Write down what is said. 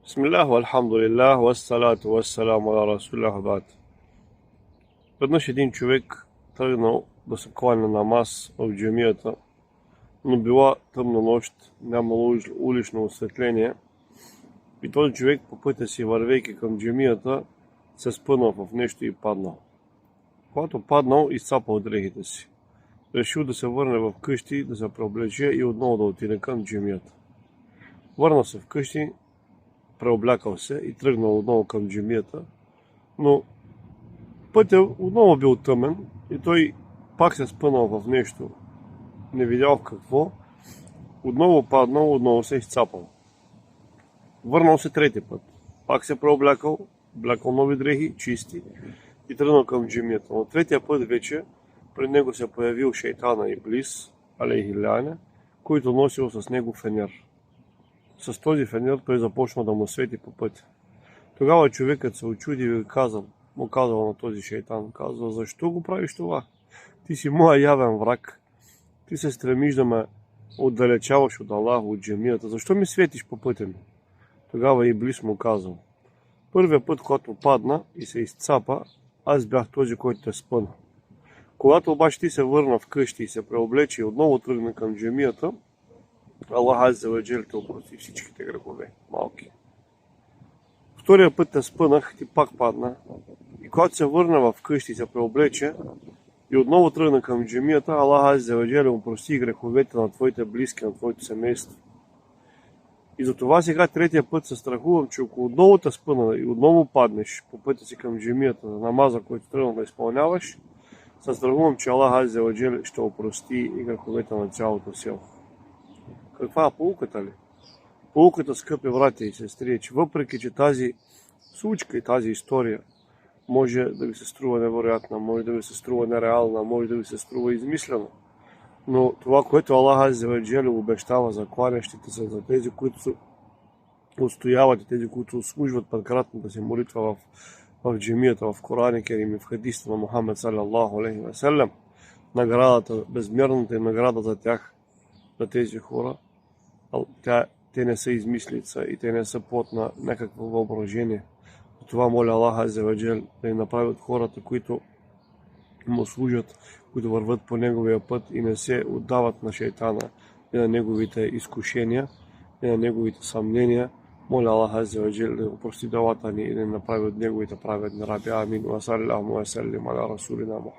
بسم الله والحمد لله والصلاة والسلام على رسول الله بعد. Веднъж един човек тръгнал да се кланя на намаз в джамията, но била тъмна нощ, нямало улично осветление и този човек по пътя си вървейки към джамията се спънал в нещо и паднал. Когато паднал, изцапал дрехите си. Решил да се върне в къщи, да се преоблече и отново да отиде към джамията. Върнал се в къщи, преоблякал се и тръгнал отново към джамията, но пътя отново бил тъмен и той пак се спънал в нещо, не видял в какво, отново паднал, отново се изцапал. Върнал се трети път, пак се преоблякал, облякал нови дрехи, чисти и тръгнал към джамията. Но третия път вече пред него се появил шейтана Иблис, алейхи лаъна, който носил с него фенер. С този фенер той започнал да му свети по пътя. Тогава човекът се очудил и му казал на този шейтан, казал: защо го правиш това? Ти си моя явен враг. Ти се стремиш да ме отдалечаваш от Аллах, от джамията. Защо ми светиш по пътя ми? Тогава Иблис му казал: първия път, когато падна и се изцапа, аз бях този, който те спъна. Когато обаче ти се върна вкъщи и се преоблече и отново тръгна към джамията, Аллах азза ва джал те опрости всичките грехове, малки. Втория път те спънах, ти пак падна. И когато се върна в къщи и се преоблече и отново тръгна към джамията, Аллах азза ва джал опрости греховете на твоите близки, на твоето семейство. И затова сега третия път се страхувам, че ако отново те спъна и отново паднеш по пътя си към джамията на намаза, който тръгна да изпълняваш, се страхувам, че Аллах азза ва джал ще опрости и греховете на цялото село. Каква е поуката ли? Поуката, скъпи братя и сестри, е, че въпреки, че тази случка и тази история може да ви се струва невероятна, може да ви се струва нереална, може да ви се струва измислена, но това, което Аллах азза ва джал обещава за кланящите се, за тези, които се отстояват и тези, които служват прекратната си молитва в джамията, в Корана керим и в хадиста на Мухаммед саллаллаху алейхи ва салям, наградата, безмерната им награда за тях, за тези хора, те не са измислица и те не са плод на някакво въображение. Това моля Аллах азза ва джал да им направят хората, които му служат, които върват по неговия път и не се отдават на шейтана и на неговите изкушения и на неговите съмнения. Моля Аллах азза ва джал да опрости делата ни и да направи от неговите праведни раби. Амин. Ва саллаллаху ва саллим аля расулина Мухаммад.